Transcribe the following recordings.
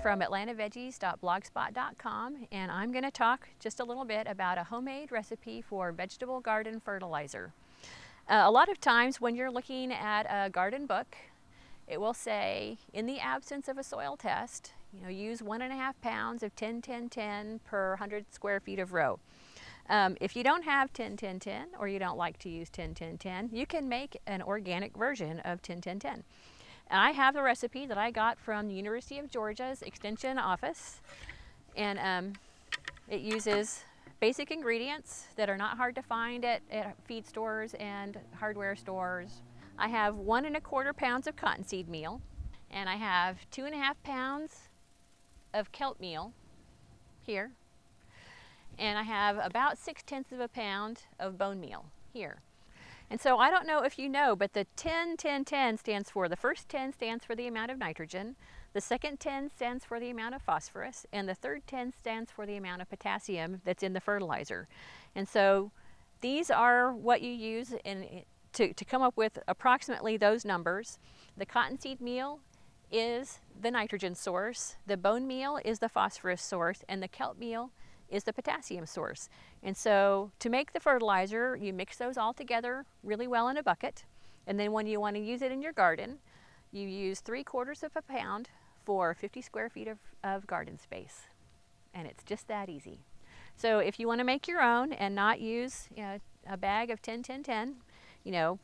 from atlantaveggies.blogspot.com, and I'm going to talk just a little bit about a homemade recipe for vegetable garden fertilizer. A lot of times when you're looking at a garden book, it will say, in the absence of a soil test, use 1.5 pounds of 10-10-10 per 100 square feet of row. If you don't have 10-10-10 or you don't like to use 10-10-10, you can make an organic version of 10-10-10. And I have the recipe that I got from the University of Georgia's Extension office, and it uses basic ingredients that are not hard to find at feed stores and hardware stores. I have 1¼ pounds of cottonseed meal, and I have 2.5 pounds of kelp meal here, and I have about 0.6 pounds of bone meal here. And so I don't know if you know, but the 10-10-10 stands for, the first 10 stands for the amount of nitrogen, the second 10 stands for the amount of phosphorus, and the third 10 stands for the amount of potassium that's in the fertilizer. And so these are what you use to come up with approximately those numbers. The cottonseed meal is the nitrogen source, the bone meal is the phosphorus source, and the kelp meal is the potassium source. And so to make the fertilizer, you mix those all together really well in a bucket, and then when you want to use it in your garden, you use 3/4 pound for 50 square feet of garden space. And it's just that easy. So if you want to make your own and not use a bag of 10-10-10,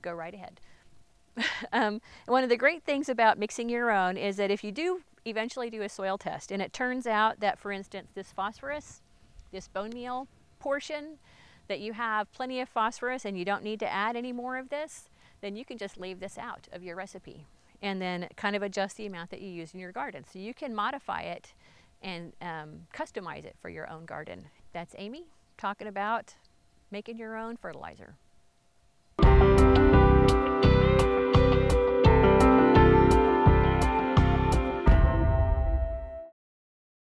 go right ahead. One of the great things about mixing your own is that if you do eventually do a soil test and it turns out that, for instance, this phosphorus, this bone meal portion, that you have plenty of phosphorus and you don't need to add any more of this, then you can just leave this out of your recipe and then kind of adjust the amount that you use in your garden. So you can modify it and customize it for your own garden. That's Amy talking about making your own fertilizer.